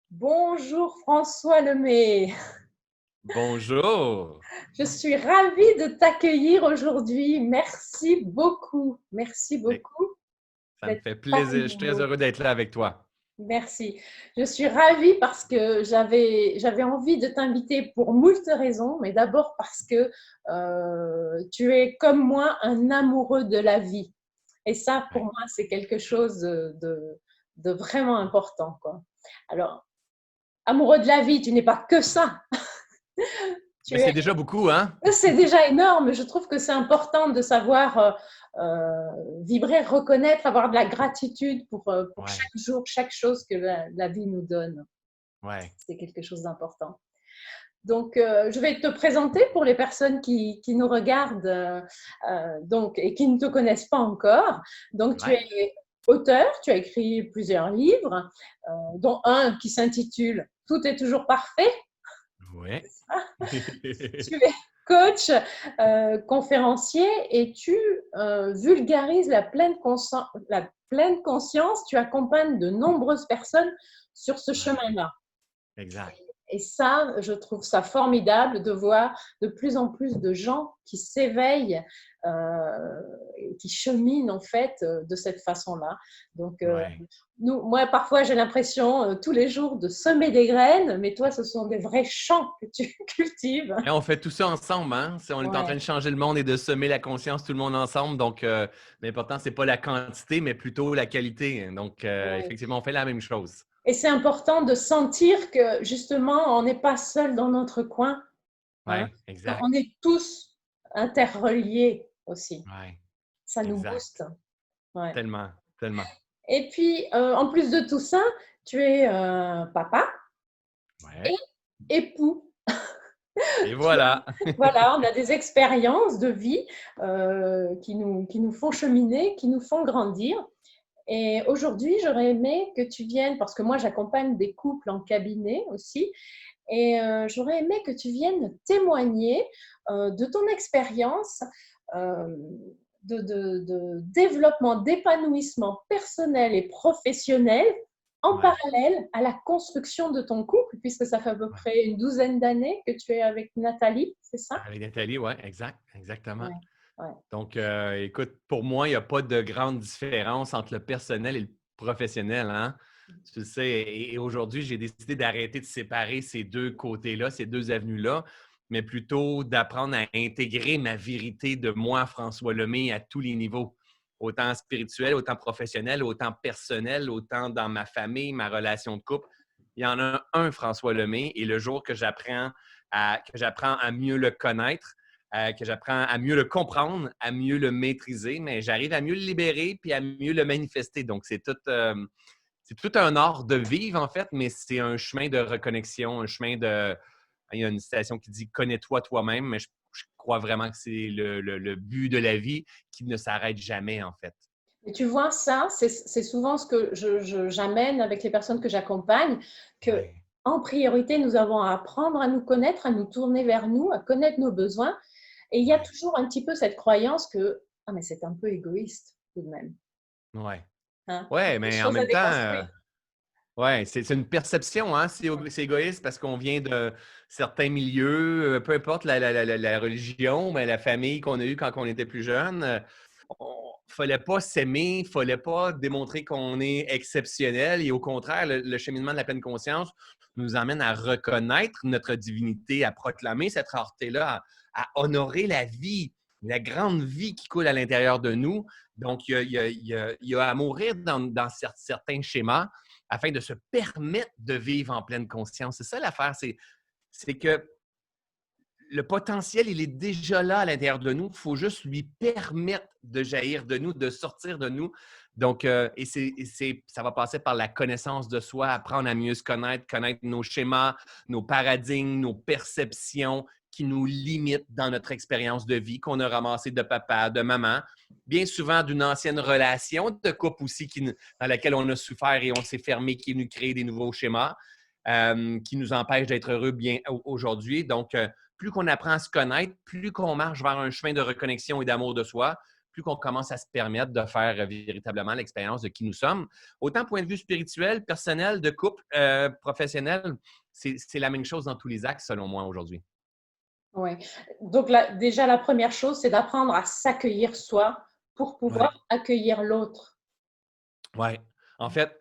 Bonjour François Lemay. Bonjour. Je suis ravie de t'accueillir aujourd'hui. Merci beaucoup. Merci Ben, beaucoup ça me d'être fait parmi plaisir. Je suis très nous. heureux d'être là avec toi. Merci. Je suis ravie parce que j'avais envie de t'inviter pour moult raisons, mais d'abord parce que tu es comme moi un amoureux de la vie. Et ça, pour Ouais. moi, c'est quelque chose de vraiment important, quoi. Alors, amoureux de la vie, tu n'es pas que ça. Tu Ben, es c'est déjà beaucoup, hein? C'est déjà énorme. Je trouve que c'est important de savoir vibrer, reconnaître, avoir de la gratitude pour Ouais, chaque jour, chaque chose que la vie nous donne. ouais, C'est quelque chose d'important. Donc, je vais te présenter pour les personnes qui nous regardent donc, et qui ne te connaissent pas encore. Donc, tu ouais, es auteur, tu as écrit plusieurs livres, dont un qui s'intitule Tout est toujours parfait. ouais. Tu es coach, conférencier et tu vulgarises la pleine conscience. Tu accompagnes de nombreuses personnes sur ce Ouais, chemin-là. exact. Et ça, je trouve ça formidable de voir de plus en plus de gens qui s'éveillent, et qui cheminent en fait de cette façon-là. Donc, Ouais. moi, parfois, j'ai l'impression tous les jours de semer des graines, mais toi, ce sont des vrais champs que tu cultives. Et on fait tout ça ensemble, hein? On est en train Ouais, de changer le monde et de semer la conscience, tout le monde ensemble. Donc, l'important, c'est pas la quantité, mais plutôt la qualité. Donc, ouais. effectivement, on fait la même chose. Et c'est important de sentir que justement, on n'est pas seul dans notre coin, hein. Ouais, exact. On est tous interreliés aussi. Ouais, Ça nous exact. booste. Ouais. Tellement, tellement. Et puis, en plus de tout ça, tu es papa et Ouais. époux. Et voilà. Voilà, on a des expériences de vie qui nous font cheminer, qui nous font grandir. Et aujourd'hui, j'aurais aimé que tu viennes, parce que moi, j'accompagne des couples en cabinet aussi, et j'aurais aimé que tu viennes témoigner de ton expérience euh, de développement, d'épanouissement personnel et professionnel en Ouais, parallèle à la construction de ton couple, puisque ça fait à peu ouais. près une douzaine d'années que tu es avec Nathalie, c'est ça? Avec Nathalie, ouais, exact, exactement. Ouais, ouais, Donc, écoute, pour moi, il n'y a pas de grande différence entre le personnel et le professionnel, hein? Tu le sais, et aujourd'hui, j'ai décidé d'arrêter de séparer ces deux côtés-là, ces deux avenues-là, mais plutôt d'apprendre à intégrer ma vérité de moi, François Lemay, à tous les niveaux, autant spirituel, autant professionnel, autant personnel, autant dans ma famille, ma relation de couple. Il y en a un, François Lemay, et le jour que j'apprends à mieux le connaître, que j'apprends à mieux le comprendre, à mieux le maîtriser, mais j'arrive à mieux le libérer puis à mieux le manifester. Donc, c'est tout un art de vivre, en fait, mais c'est un chemin de reconnexion, un chemin de... Il y a une citation qui dit « Connais-toi toi-même », mais je crois vraiment que c'est le but de la vie qui ne s'arrête jamais, en fait. et tu vois, ça, c'est souvent ce que j'amène avec les personnes que j'accompagne, que Ouais, en priorité, nous avons à apprendre à nous connaître, à nous tourner vers nous, à connaître nos besoins. Et il y a ouais, toujours un petit peu cette croyance que ah, mais c'est un peu égoïste tout de même. ouais. Hein. Il y a Ouais, des mais en choses à même temps, déconstruire. ouais, c'est une perception, hein? C'est égoïste parce qu'on vient de certains milieux, peu importe la religion, mais la famille qu'on a eue quand on était plus jeune. Fallait pas s'aimer, fallait pas démontrer qu'on est exceptionnel et au contraire, le cheminement de la pleine conscience nous amène à reconnaître notre divinité, à proclamer cette rareté-là, à honorer la vie, la grande vie qui coule à l'intérieur de nous. Donc, il y a à mourir dans certains schémas afin de se permettre de vivre en pleine conscience. C'est ça l'affaire, c'est que le potentiel, il est déjà là à l'intérieur de nous. Il faut juste lui permettre de jaillir de nous, de sortir de nous. Donc, ça va passer par la connaissance de soi, apprendre à mieux se connaître, connaître nos schémas, nos paradigmes, nos perceptions qui nous limitent dans notre expérience de vie qu'on a ramassé de papa, de maman, bien souvent d'une ancienne relation de couple aussi dans laquelle on a souffert et on s'est fermé, qui nous crée des nouveaux schémas, qui nous empêchent d'être heureux bien aujourd'hui. Donc, plus qu'on apprend à se connaître, plus qu'on marche vers un chemin de reconnexion et d'amour de soi, plus qu'on commence à se permettre de faire véritablement l'expérience de qui nous sommes. Autant point de vue spirituel, personnel, de couple, professionnel, c'est la même chose dans tous les axes, selon moi, aujourd'hui. Oui. Donc là, déjà, la première chose, c'est d'apprendre à s'accueillir soi pour Ouais, pouvoir accueillir l'autre. ouais. En fait,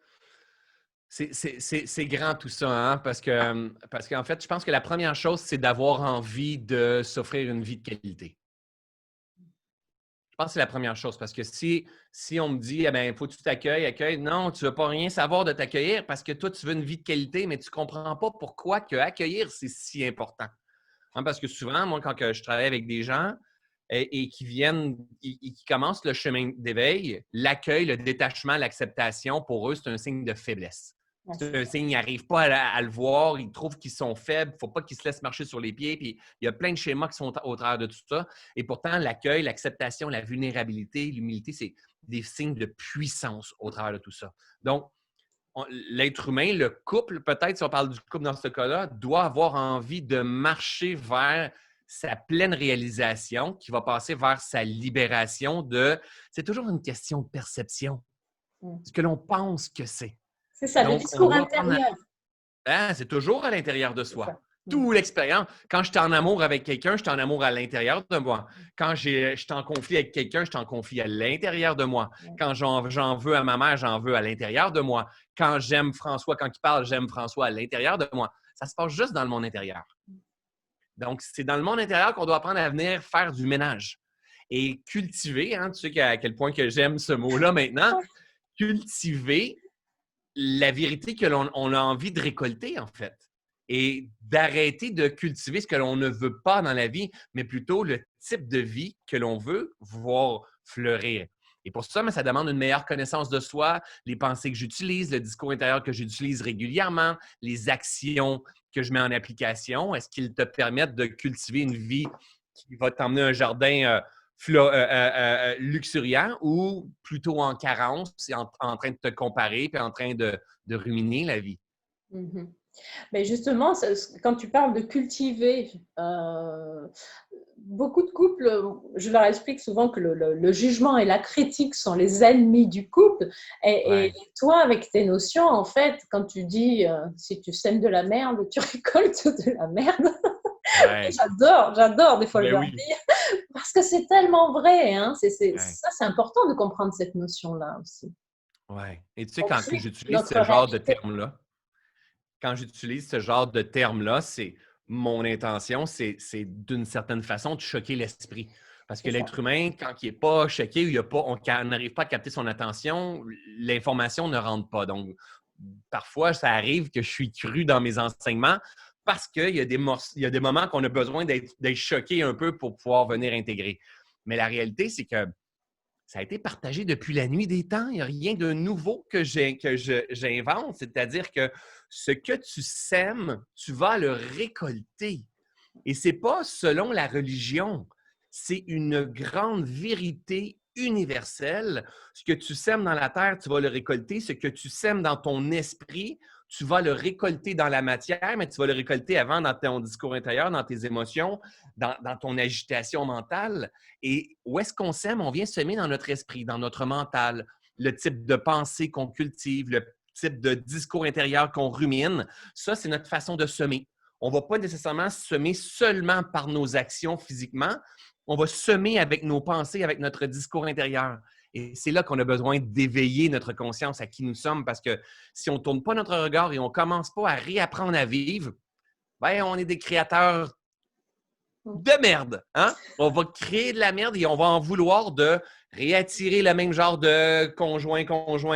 c'est grand tout ça, hein, parce qu'en fait, je pense que la première chose, c'est d'avoir envie de s'offrir une vie de qualité. Je pense que c'est la première chose parce que si on me dit, eh bien, il faut que tu t'accueilles, accueille, non, tu ne veux pas rien savoir de t'accueillir parce que toi, tu veux une vie de qualité, mais tu ne comprends pas pourquoi que accueillir, c'est si important. Hein, parce que souvent, moi, quand je travaille avec des gens et qui viennent, qui commencent le chemin d'éveil, l'accueil, le détachement, l'acceptation, pour eux, c'est un signe de faiblesse. Ouais, C'est un signe, ils n'arrivent pas à le voir, ils trouvent qu'ils sont faibles, il ne faut pas qu'ils se laissent marcher sur les pieds. Puis il y a plein de schémas qui sont au travers de tout ça. Et pourtant, l'accueil, l'acceptation, la vulnérabilité, l'humilité, c'est des signes de puissance au travers de tout ça. Donc, l'être humain, le couple, peut-être si on parle du couple dans ce cas-là, doit avoir envie de marcher vers sa pleine réalisation qui va passer vers sa libération de... C'est toujours une question de perception, mm. ce que l'on pense que c'est. C'est ça, le Donc, on discours doit apprendre à... intérieur. C'est toujours à l'intérieur de C'est ça. soi. Mm. Toute l'expérience. Quand je suis en amour avec quelqu'un, je suis en amour à l'intérieur de moi. Quand je suis en conflit avec quelqu'un, je suis en conflit à l'intérieur de moi. Ouais. Quand j'en veux à ma mère, j'en veux à l'intérieur de moi. Quand j'aime François, quand il parle, j'aime François à l'intérieur de moi. Ça se passe juste dans le monde intérieur. Donc, c'est dans le monde intérieur qu'on doit apprendre à venir faire du ménage et cultiver. Hein, tu sais à quel point que j'aime ce mot-là maintenant. Cultiver la vérité que l'on a envie de récolter, en fait. Et d'arrêter de cultiver ce que l'on ne veut pas dans la vie, mais plutôt le type de vie que l'on veut voir fleurir. Et pour ça, mais ça demande une meilleure connaissance de soi, les pensées que j'utilise, le discours intérieur que j'utilise régulièrement, les actions que je mets en application. Est-ce qu'ils te permettent de cultiver une vie qui va t'emmener un jardin luxuriant ou plutôt en carence, en train de te comparer puis en train de ruminer la vie? Mhm. Mais justement, quand tu parles de cultiver, beaucoup de couples, je leur explique souvent que le jugement et la critique sont les ennemis du couple. Et Ouais. toi, avec tes notions, en fait, quand tu dis si tu sèmes de la merde, tu récoltes de la merde. Ouais. J'adore des fois le Ben leur oui. dire parce que c'est tellement vrai. Hein, Ouais. ça, c'est important de comprendre cette notion-là aussi. Ouais. Et tu sais, On quand que crée j'utilise notre ce genre de réalité. terme-là, c'est mon intention, c'est d'une certaine façon de choquer l'esprit. Parce que C'est ça. l'être humain, quand il n'est pas choqué ou on n'arrive pas à capter son attention, l'information ne rentre pas. Donc, parfois, ça arrive que je suis cru dans mes enseignements parce qu'il y a il y a des moments qu'on a besoin d'être choqué un peu pour pouvoir venir intégrer. Mais la réalité, c'est que ça a été partagé depuis la nuit des temps. Il n'y a rien de nouveau que j'invente. C'est-à-dire que ce que tu sèmes, tu vas le récolter. Et ce n'est pas selon la religion. C'est une grande vérité universelle. Ce que tu sèmes dans la terre, tu vas le récolter. Ce que tu sèmes dans ton esprit, tu vas le récolter dans la matière, mais tu vas le récolter avant dans ton discours intérieur, dans tes émotions, dans ton agitation mentale. Et où est-ce qu'on sème? On vient semer dans notre esprit, dans notre mental, le type de pensée qu'on cultive, le type de discours intérieur qu'on rumine. Ça, c'est notre façon de semer. On ne va pas nécessairement semer seulement par nos actions physiquement. On va semer avec nos pensées, avec notre discours intérieur. Et c'est là qu'on a besoin d'éveiller notre conscience à qui nous sommes parce que si on ne tourne pas notre regard et on ne commence pas à réapprendre à vivre, ben, on est des créateurs de merde. Hein? On va créer de la merde et on va en vouloir de réattirer le même genre de conjoint,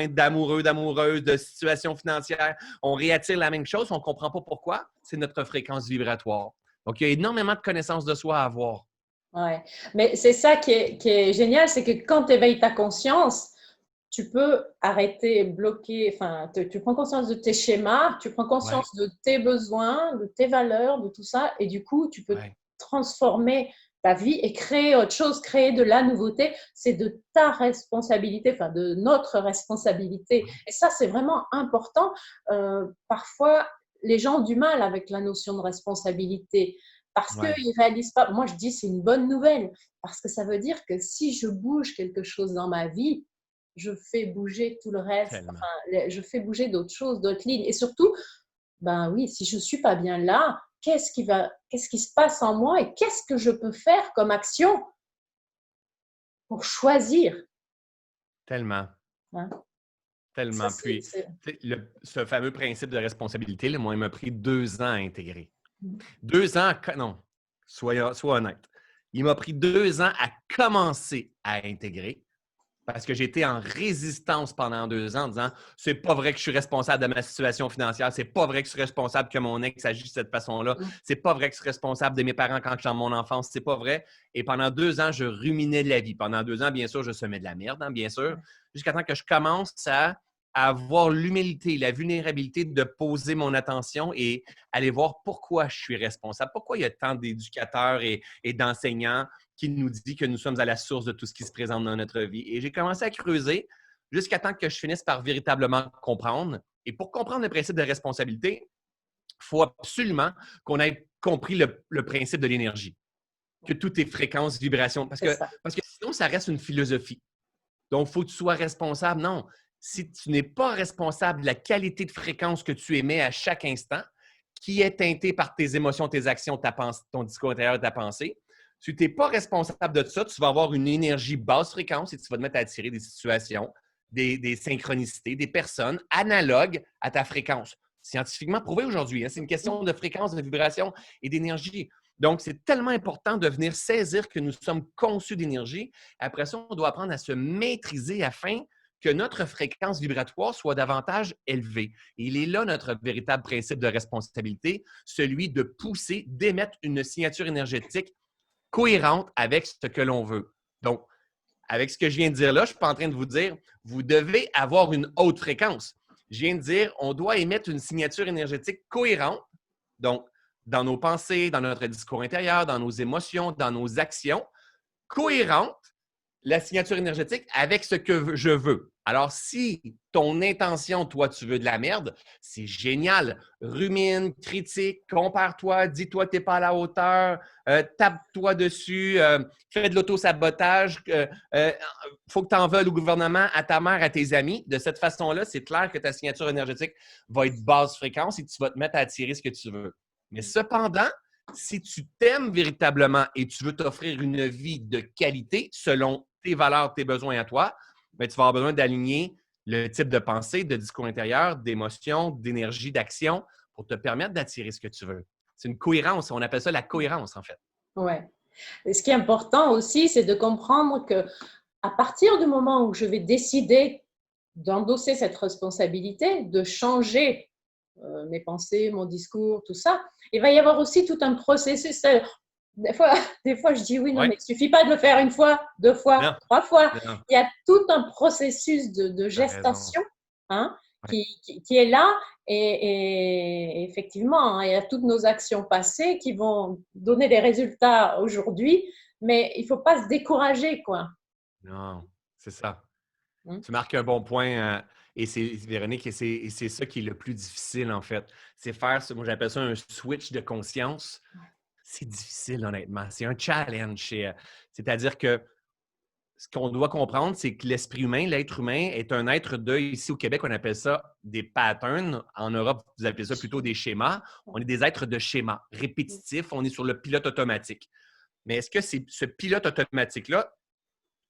d'amoureux, d'amoureuses, de situation financière. On réattire la même chose, on ne comprend pas pourquoi. C'est notre fréquence vibratoire. Donc, il y a énormément de connaissances de soi à avoir. Ouais. Mais c'est ça qui est génial, c'est que quand tu éveilles ta conscience, tu peux arrêter, bloquer, enfin, tu prends conscience de tes schémas, tu prends Ouais, conscience de tes besoins, de tes valeurs, de tout ça, et du coup, tu peux ouais, transformer ta vie et créer autre chose, créer de la nouveauté. C'est de ta responsabilité, enfin, de notre responsabilité. ouais. Et ça, c'est vraiment important. Parfois, les gens ont du mal avec la notion de responsabilité. parce qu'ils Ouais, ne réalisent pas. Moi, je dis c'est une bonne nouvelle, parce que ça veut dire que si je bouge quelque chose dans ma vie, je fais bouger tout le reste, tellement. enfin, je fais bouger d'autres choses, d'autres lignes. Et surtout, ben oui, si je ne suis pas bien là, qu'est-ce qui se passe en moi et qu'est-ce que je peux faire comme action pour choisir, Tellement. hein? Ça, Tellement. Puis, tu sais, ce fameux principe de responsabilité, là, moi, il m'a pris 2 ans à intégrer. 2 ans, non, sois honnête. Il m'a pris 2 ans à commencer à intégrer parce que j'étais en résistance pendant 2 ans en disant c'est pas vrai que je suis responsable de ma situation financière, c'est pas vrai que je suis responsable que mon ex agisse de cette façon-là, c'est pas vrai que je suis responsable de mes parents quand je suis dans mon enfance, c'est pas vrai. Et pendant 2 ans, je ruminais la vie. Pendant 2 ans, bien sûr, je semais de la merde, hein, bien sûr, jusqu'à temps que je commence à avoir l'humilité, la vulnérabilité de poser mon attention et aller voir pourquoi je suis responsable, pourquoi il y a tant d'éducateurs et d'enseignants qui nous dit que nous sommes à la source de tout ce qui se présente dans notre vie. Et j'ai commencé à creuser jusqu'à temps que je finisse par véritablement comprendre. Et pour comprendre le principe de responsabilité, il faut absolument qu'on ait compris le principe de l'énergie, que tout est fréquence, vibration, c'est ça. parce que sinon, ça reste une philosophie. Donc, il faut que tu sois responsable. Non, si tu n'es pas responsable de la qualité de fréquence que tu émets à chaque instant, qui est teintée par tes émotions, tes actions, ton discours intérieur, ta pensée, si tu n'es pas responsable de ça, tu vas avoir une énergie basse fréquence et tu vas te mettre à attirer des situations, des synchronicités, des personnes analogues à ta fréquence. Scientifiquement prouvé aujourd'hui, hein, c'est une question de fréquence, de vibration et d'énergie. Donc, c'est tellement important de venir saisir que nous sommes conçus d'énergie. Après ça, on doit apprendre à se maîtriser afin que notre fréquence vibratoire soit davantage élevée. Et il est là notre véritable principe de responsabilité, celui de pousser, d'émettre une signature énergétique cohérente avec ce que l'on veut. Donc, avec ce que je viens de dire là, je ne suis pas en train de vous dire, vous devez avoir une haute fréquence. Je viens de dire, on doit émettre une signature énergétique cohérente. Donc, dans nos pensées, dans notre discours intérieur, dans nos émotions, dans nos actions, cohérente la signature énergétique avec ce que je veux. Alors, si ton intention, toi, tu veux de la merde, c'est génial. Rumine, critique, compare-toi, dis-toi que tu n'es pas à la hauteur, tape-toi dessus, fais de l'auto-sabotage. Faut que tu en veuilles au gouvernement, à ta mère, à tes amis. De cette façon-là, c'est clair que ta signature énergétique va être basse fréquence et tu vas te mettre à attirer ce que tu veux. Mais cependant, si tu t'aimes véritablement et tu veux t'offrir une vie de qualité selon tes valeurs, tes besoins à toi, bien, tu vas avoir besoin d'aligner le type de pensée, de discours intérieur, d'émotion, d'énergie, d'action pour te permettre d'attirer ce que tu veux. C'est une cohérence. On appelle ça la cohérence, en fait. Ouais. Et ce qui est important aussi, c'est de comprendre que à partir du moment où je vais décider d'endosser cette responsabilité, de changer mes pensées, mon discours, tout ça, il va y avoir aussi tout un processus. Des fois, des fois, je dis oui, non, Oui, mais il ne suffit pas de le faire une fois, deux fois, non, trois fois. non, Il y a tout un processus de tu as raison. gestation, hein, Ouais. qui est là. Et effectivement, hein, il y a toutes nos actions passées qui vont donner des résultats aujourd'hui, mais il ne faut pas se décourager, quoi. Non, c'est ça. Hein. Tu marques un bon point, et c'est Véronique, et c'est ça qui est le plus difficile, en fait. C'est faire, moi j'appelle ça un switch de conscience. C'est difficile, honnêtement. C'est un challenge. C'est-à-dire que ce qu'on doit comprendre, c'est que l'esprit humain, l'être humain, est un être de, ici au Québec, on appelle ça des patterns. En Europe, vous appelez ça plutôt des schémas. On est des êtres de schémas répétitifs. On est sur le pilote automatique. Mais est-ce que ce pilote automatique-là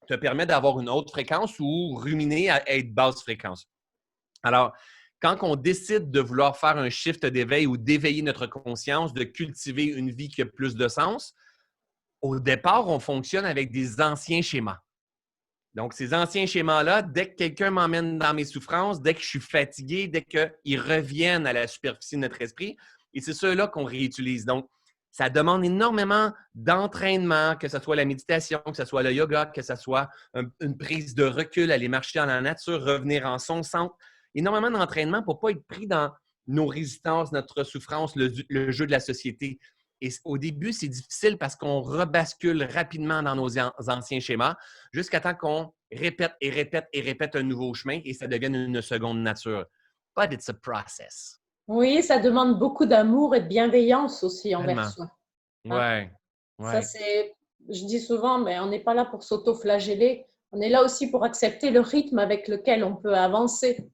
te permet d'avoir une haute fréquence ou ruminer à être basse fréquence? Alors, quand on décide de vouloir faire un shift d'éveil ou d'éveiller notre conscience, de cultiver une vie qui a plus de sens, au départ, on fonctionne avec des anciens schémas. Donc, ces anciens schémas-là, dès que quelqu'un m'emmène dans mes souffrances, dès que je suis fatigué, dès qu'ils reviennent à la superficie de notre esprit, et c'est ceux-là qu'on réutilise. Donc, ça demande énormément d'entraînement, que ce soit la méditation, que ce soit le yoga, que ce soit une prise de recul, aller marcher dans la nature, revenir en son centre. Énormément d'entraînement pour ne pas être pris dans nos résistances, notre souffrance, le jeu de la société. Et au début, c'est difficile parce qu'on rebascule rapidement dans nos anciens schémas jusqu'à temps qu'on répète et répète et répète un nouveau chemin et ça devienne une seconde nature. But it's a process. Oui, ça demande beaucoup d'amour et de bienveillance aussi envers Tellement. soi. Ouais, Ça, ouais. je dis souvent, mais on n'est pas là pour s'auto-flageller. On est là aussi pour accepter le rythme avec lequel on peut avancer.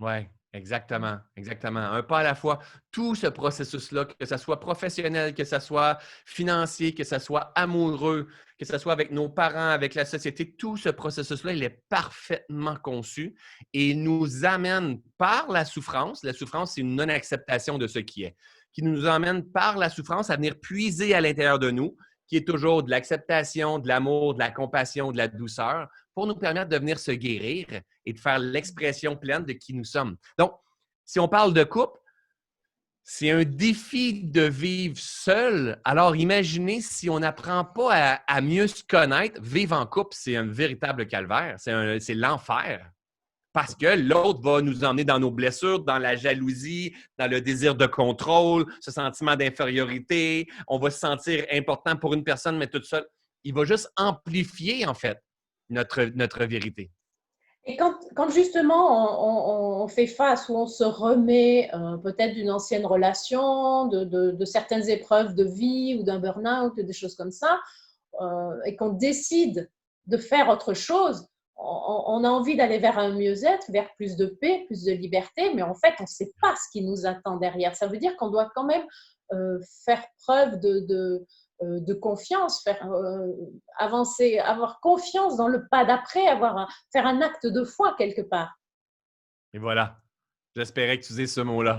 Oui, exactement, exactement. Un pas à la fois. Tout ce processus-là, que ce soit professionnel, que ce soit financier, que ce soit amoureux, que ce soit avec nos parents, avec la société, tout ce processus-là, il est parfaitement conçu et il nous amène par la souffrance. La souffrance, c'est une non-acceptation de ce qui est, qui nous amène par la souffrance à venir puiser à l'intérieur de nous, qui est toujours de l'acceptation, de l'amour, de la compassion, de la douceur, pour nous permettre de venir se guérir et de faire l'expression pleine de qui nous sommes. Donc, si on parle de couple, c'est un défi de vivre seul. Alors, imaginez si on n'apprend pas à mieux se connaître. Vivre en couple, c'est un véritable calvaire. C'est l'enfer. Parce que l'autre va nous emmener dans nos blessures, dans la jalousie, dans le désir de contrôle, ce sentiment d'infériorité. On va se sentir important pour une personne, mais toute seule. Il va juste amplifier, en fait, notre vérité. Et quand justement on fait face ou on se remet peut-être d'une ancienne relation, de certaines épreuves de vie ou d'un burn-out, des choses comme ça, et qu'on décide de faire autre chose, on a envie d'aller vers un mieux-être, vers plus de paix, plus de liberté, mais en fait, on ne sait pas ce qui nous attend derrière. Ça veut dire qu'on doit quand même faire preuve de confiance, faire avancer, avoir confiance dans le pas d'après, faire un acte de foi quelque part. Et voilà. J'espérais que tu dises ce mot-là.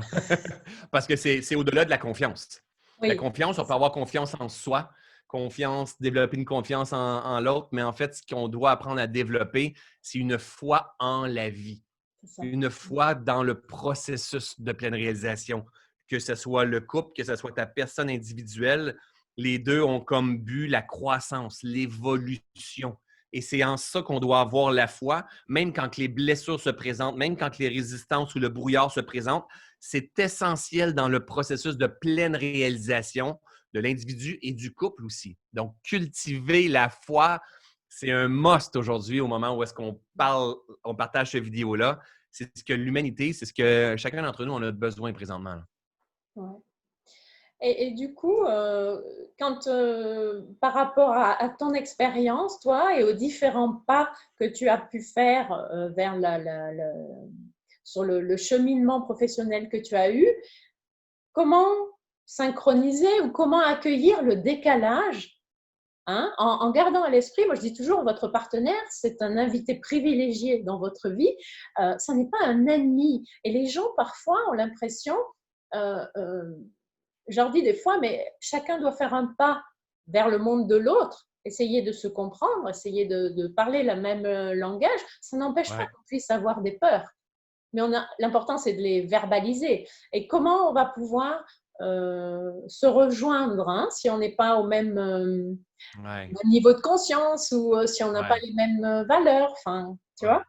Parce que c'est au-delà de la confiance. La Oui, confiance, on peut avoir confiance en soi, confiance, développer une confiance en l'autre, mais en fait, ce qu'on doit apprendre à développer, c'est une foi en la vie, c'est ça. une foi dans le processus de pleine réalisation, que ce soit le couple, que ce soit ta personne individuelle. Les deux ont comme but la croissance, l'évolution. Et c'est en ça qu'on doit avoir la foi, même quand les blessures se présentent, même quand les résistances ou le brouillard se présentent. C'est essentiel dans le processus de pleine réalisation de l'individu et du couple aussi. Donc, cultiver la foi, c'est un must aujourd'hui au moment où est-ce qu'on parle, on partage cette vidéo-là. C'est ce que l'humanité, c'est ce que chacun d'entre nous on a besoin présentement. Ouais. Et du coup, par rapport à ton expérience, toi, et aux différents pas que tu as pu faire vers sur le cheminement professionnel que tu as eu, comment synchroniser ou comment accueillir le décalage, hein, en gardant à l'esprit, moi je dis toujours, votre partenaire, c'est un invité privilégié dans votre vie, ça n'est pas un ennemi. Et les gens, parfois, ont l'impression, euh, euh, je leur dis des fois, mais chacun doit faire un pas vers le monde de l'autre, essayer de se comprendre, essayer de parler le même langage. Ça n'empêche pas Ouais. qu'on puisse avoir des peurs, mais l'important, c'est de les verbaliser. Et comment on va pouvoir se rejoindre, hein, si on n'est pas Ouais. au même niveau de conscience ou si on n'a pas Ouais. les mêmes valeurs, enfin, tu Ouais. vois.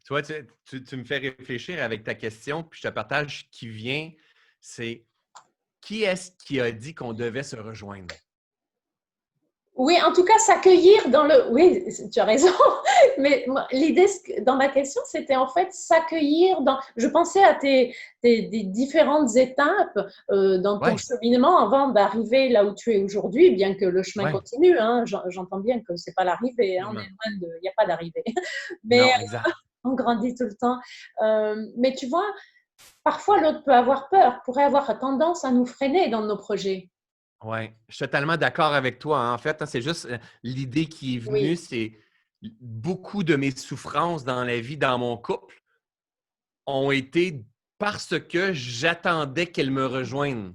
Tu vois, tu me fais réfléchir avec ta question, puis je te partage qui vient, c'est qui est-ce qui a dit qu'on devait se rejoindre? Oui, en tout cas, s'accueillir dans le. Oui, tu as raison. Mais l'idée dans ma question, c'était en fait s'accueillir dans. Je pensais à des différentes étapes dans ton Ouais, cheminement avant d'arriver là où tu es aujourd'hui, bien que le chemin ouais, continue. Hein. J'entends bien que c'est pas l'arrivée. Hein. On est absolument. loin de. Il n'y a pas d'arrivée. Mais Non, exact. on grandit tout le temps. Mais tu vois, parfois l'autre peut avoir peur, pourrait avoir tendance à nous freiner dans nos projets. Oui, je suis totalement d'accord avec toi. En fait, hein, c'est juste l'idée qui est venue, Oui. c'est beaucoup de mes souffrances dans la vie, dans mon couple, ont été parce que j'attendais qu'elle me rejoigne.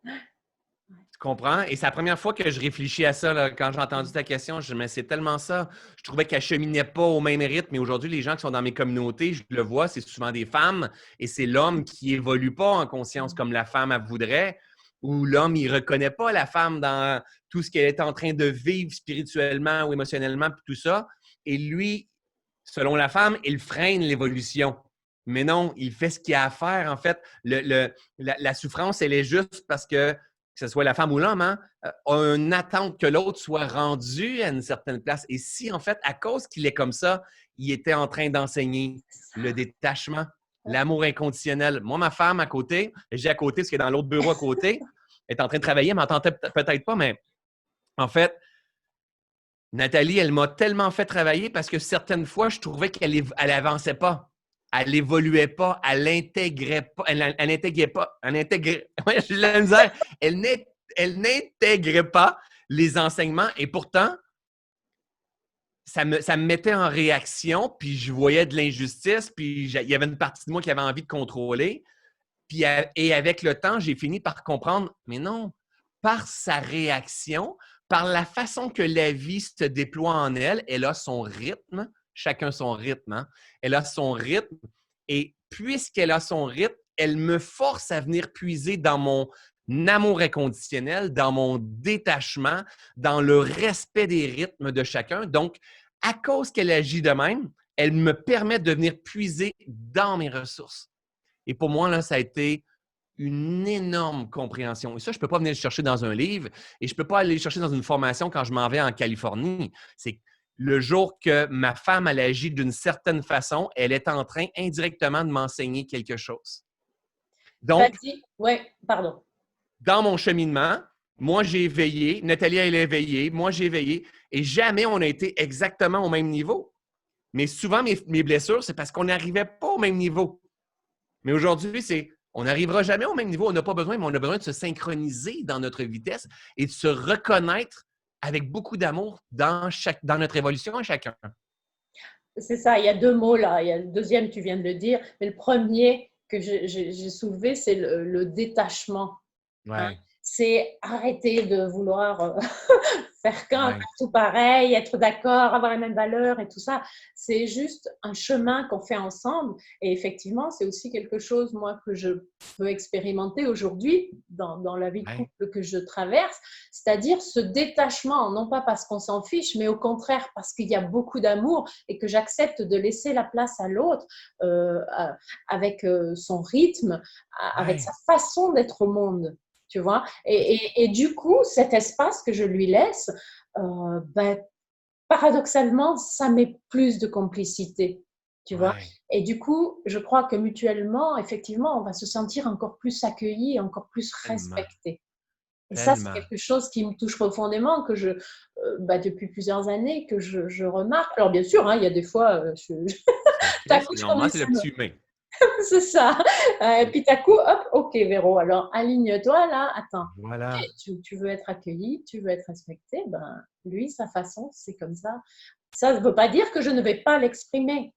Tu comprends? Et c'est la première fois que je réfléchis à ça, là, quand j'ai entendu ta question. Je me dis, mais c'est tellement ça. Je trouvais qu'elle ne cheminait pas au même rythme. Mais aujourd'hui, les gens qui sont dans mes communautés, je le vois, c'est souvent des femmes. Et c'est l'homme qui évolue pas en conscience comme la femme elle voudrait. Ou l'homme, il ne reconnaît pas la femme dans tout ce qu'elle est en train de vivre spirituellement ou émotionnellement, puis tout ça. Et lui, selon la femme, il freine l'évolution. Mais non, il fait ce qu'il a à faire. En fait, la souffrance, elle est juste parce que ce soit la femme ou l'homme, hein, a une attente que l'autre soit rendu à une certaine place. Et si, en fait, à cause qu'il est comme ça, il était en train d'enseigner le détachement, l'amour inconditionnel. Moi, ma femme à côté, j'ai à côté, parce qu'elle est dans l'autre bureau à côté, est en train de travailler, elle m'entendait peut-être pas, mais en fait, Nathalie, elle m'a tellement fait travailler parce que certaines fois, je trouvais qu'elle avançait pas. Elle n'évoluait pas, elle n'intégrait pas, elle n'intégrait pas, ouais, j'ai de la misère. Elle n'intégrait pas les enseignements et pourtant, ça me mettait en réaction, puis je voyais de l'injustice, puis il y avait une partie de moi qui avait envie de contrôler. Et avec le temps, j'ai fini par comprendre, mais non, par sa réaction, par la façon que la vie se déploie en elle, elle a son rythme, chacun son rythme, hein? Elle a son rythme, et puisqu'elle a son rythme, elle me force à venir puiser dans mon amour inconditionnel, dans mon détachement, dans le respect des rythmes de chacun. Donc, à cause qu'elle agit de même, elle me permet de venir puiser dans mes ressources. Et pour moi, là, ça a été une énorme compréhension. Et ça, je ne peux pas venir le chercher dans un livre et je ne peux pas aller le chercher dans une formation quand je m'en vais en Californie. C'est le jour que ma femme, elle agit d'une certaine façon, elle est en train indirectement de m'enseigner quelque chose. Donc, oui, pardon. Dans mon cheminement, moi, j'ai éveillé, Nathalie, elle a éveillé, moi, j'ai éveillé et jamais on a été exactement au même niveau. Mais souvent, mes blessures, c'est parce qu'on n'arrivait pas au même niveau. Mais aujourd'hui, on n'arrivera jamais au même niveau. On n'a pas besoin, mais on a besoin de se synchroniser dans notre vitesse et de se reconnaître avec beaucoup d'amour dans notre évolution à chacun. C'est ça, il y a deux mots là. Il y a le deuxième, tu viens de le dire, mais le premier que j'ai soulevé, c'est le détachement. Hein. Ouais. C'est arrêter de vouloir faire qu'un, Ouais. faire tout pareil, être d'accord, avoir les mêmes valeurs et tout ça. C'est juste un chemin qu'on fait ensemble. Et effectivement, c'est aussi quelque chose, moi, que je peux expérimenter aujourd'hui dans la vie de couple que je traverse, c'est-à-dire ce détachement, non pas parce qu'on s'en fiche, mais au contraire parce qu'il y a beaucoup d'amour et que j'accepte de laisser la place à l'autre avec son rythme, avec sa façon d'être au monde. Tu vois, et du coup, cet espace que je lui laisse, paradoxalement, ça met plus de complicité, tu vois. Et du coup, je crois que mutuellement, effectivement, on va se sentir encore plus accueillis, encore plus respectés. Et ça, c'est quelque chose qui me touche profondément, que depuis plusieurs années, que je remarque. Alors, bien sûr, hein, il y a des fois, c'est normal, c'est le petit humain. C'est ça. Et puis, d'un coup, hop, ok, Véro, alors aligne-toi là, attends. Voilà. Tu veux être accueilli, tu veux être respecté, ben, lui, sa façon, c'est comme ça. Ça ne veut pas dire que je ne vais pas l'exprimer.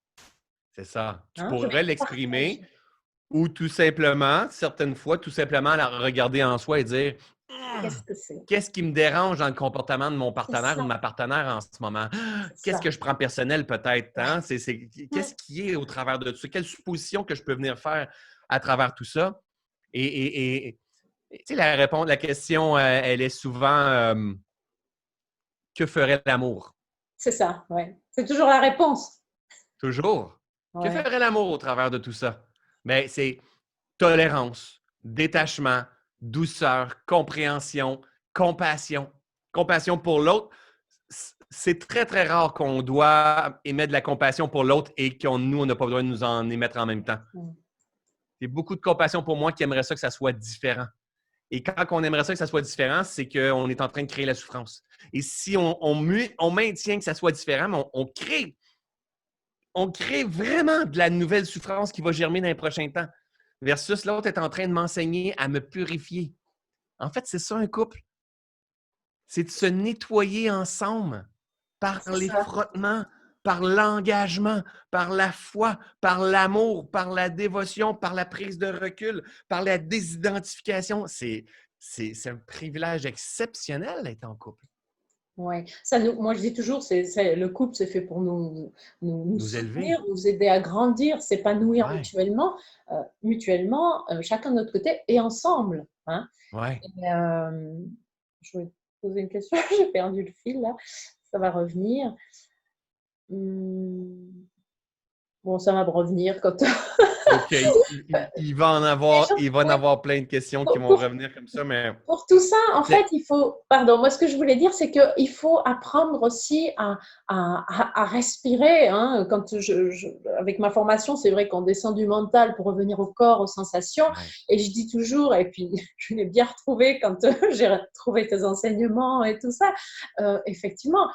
C'est ça. Tu Hein, pourrais l'exprimer ou tout simplement, certaines fois, tout simplement la regarder en soi et dire qu'est-ce que c'est? Qu'est-ce qui me dérange dans le comportement de mon partenaire ou de ma partenaire en ce moment? Qu'est-ce que je prends personnel peut-être? Hein? Qu'est-ce qui est au travers de tout ça? Quelle supposition que je peux venir faire à travers tout ça? Et tu sais, la question, elle est souvent que ferait l'amour? C'est ça, ouais. C'est toujours la réponse. Toujours. Que Ouais. ferait l'amour au travers de tout ça? Bien, c'est tolérance, détachement, douceur, compréhension, compassion. Compassion pour l'autre. C'est très, très rare qu'on doit émettre de la compassion pour l'autre et on n'a pas besoin de nous en émettre en même temps. Il y a beaucoup de compassion pour moi qui aimerait ça que ça soit différent. Et quand on aimerait ça que ça soit différent, c'est qu'on est en train de créer la souffrance. Et si on maintient que ça soit différent, mais on crée vraiment de la nouvelle souffrance qui va germer dans les prochains temps. Versus l'autre est en train de m'enseigner à me purifier. En fait, c'est ça un couple. C'est de se nettoyer ensemble par les frottements, par l'engagement, par la foi, par l'amour, par la dévotion, par la prise de recul, par la désidentification. C'est un privilège exceptionnel d'être en couple. Ouais. Moi, je dis toujours, le couple, c'est fait pour nous élever, soutenir, nous aider à grandir, s'épanouir mutuellement, chacun de notre côté et ensemble. Hein. Ouais. Et, je voulais te poser une question, j'ai perdu le fil là, ça va revenir. Bon, ça va me revenir quand. OK. Il va en avoir plein de questions qui vont revenir comme ça, mais... Pour tout ça, en fait, il faut, pardon, moi ce que je voulais dire, c'est qu'il faut apprendre aussi à respirer. Hein. Quand avec ma formation, c'est vrai qu'on descend du mental pour revenir au corps, aux sensations. Ouais. Et je dis toujours, et puis je l'ai bien retrouvé quand j'ai retrouvé tes enseignements et tout ça, effectivement,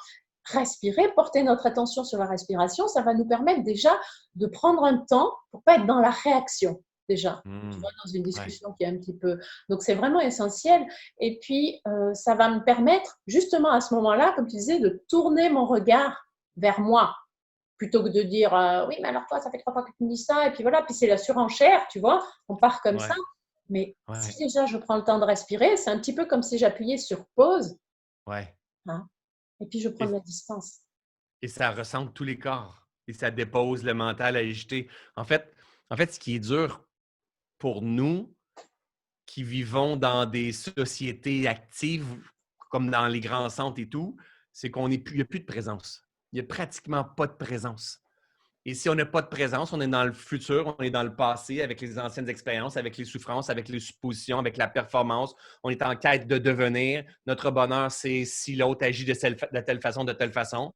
respirer, porter notre attention sur la respiration, ça va nous permettre déjà de prendre un temps pour ne pas être dans la réaction. Déjà, tu vois, dans une discussion qui est un petit peu... Donc, c'est vraiment essentiel. Et puis, ça va me permettre, justement, à ce moment-là, comme tu disais, de tourner mon regard vers moi, plutôt que de dire oui, mais alors toi, ça fait 3 fois que tu me dis ça, et puis voilà, puis c'est la surenchère, tu vois, on part comme ça. Mais si déjà je prends le temps de respirer, c'est un petit peu comme si j'appuyais sur pause, hein, et puis je prends de la distance. Et ça ressemble tous les corps. Et ça dépose le mental agité. En fait, ce qui est dur pour nous qui vivons dans des sociétés actives, comme dans les grands centres et tout, c'est qu'il n'y a plus de présence. Il n'y a pratiquement pas de présence. Et si on n'a pas de présence, on est dans le futur, on est dans le passé avec les anciennes expériences, avec les souffrances, avec les suppositions, avec la performance. On est en quête de devenir. Notre bonheur, c'est si l'autre agit de telle façon, de telle façon.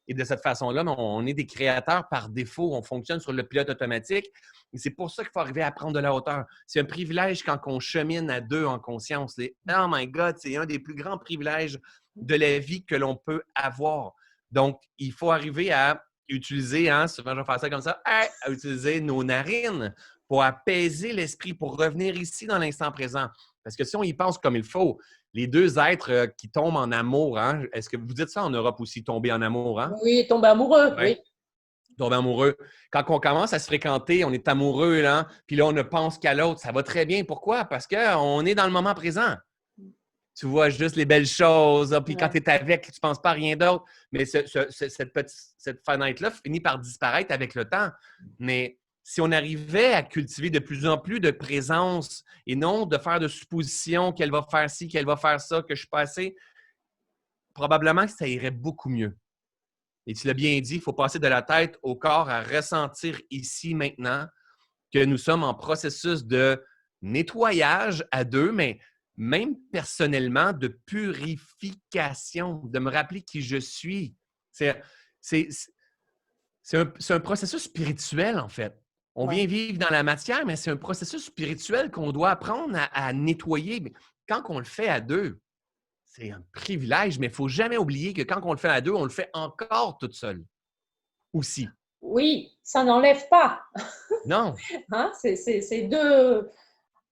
Et de cette façon-là, on est des créateurs par défaut. On fonctionne sur le pilote automatique. Et c'est pour ça qu'il faut arriver à prendre de la hauteur. C'est un privilège quand on chemine à deux en conscience. Oh my God, c'est un des plus grands privilèges de la vie que l'on peut avoir. Donc, il faut arriver à utiliser, souvent je vais faire ça comme ça, à utiliser nos narines pour apaiser l'esprit, pour revenir ici dans l'instant présent. Parce que si on y pense comme il faut, les deux êtres qui tombent en amour, est-ce que vous dites ça en Europe aussi, tomber en amour? Oui, tomber amoureux, oui. Tomber amoureux. Quand on commence à se fréquenter, on est amoureux, là, puis là, on ne pense qu'à l'autre. Ça va très bien. Pourquoi? Parce qu'on est dans le moment présent. Tu vois juste les belles choses, puis quand tu es avec, tu ne penses pas à rien d'autre. Mais cette fenêtre-là finit par disparaître avec le temps. Mais si on arrivait à cultiver de plus en plus de présence et non de faire de suppositions qu'elle va faire ci, qu'elle va faire ça, que je suis pas assez, probablement que ça irait beaucoup mieux. Et tu l'as bien dit, il faut passer de la tête au corps à ressentir ici, maintenant, que nous sommes en processus de nettoyage à deux, mais même personnellement, de purification, de me rappeler qui je suis. C'est un processus spirituel, en fait. On vient vivre dans la matière, mais c'est un processus spirituel qu'on doit apprendre à nettoyer. Mais quand on le fait à deux, c'est un privilège, mais il ne faut jamais oublier que quand on le fait à deux, on le fait encore toute seule aussi. Oui, ça n'enlève pas. Non. C'est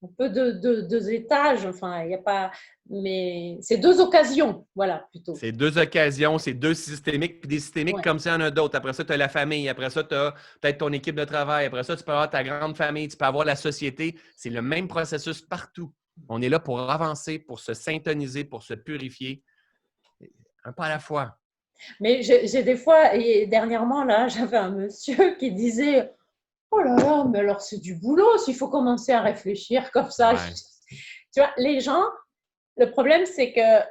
un peu deux étages, enfin, il n'y a pas, mais c'est deux occasions, voilà, plutôt. C'est deux occasions, c'est deux systémiques, puis des systémiques comme ça, il y en a d'autres. Après ça, tu as la famille, après ça, tu as peut-être ton équipe de travail, après ça, tu peux avoir ta grande famille, tu peux avoir la société. C'est le même processus partout. On est là pour avancer, pour se syntoniser, pour se purifier, un pas à la fois. Mais j'ai des fois, et dernièrement, là, j'avais un monsieur qui disait « Oh là là, mais alors c'est du boulot, s'il faut commencer à réfléchir comme ça. » Tu vois, les gens, le problème, c'est que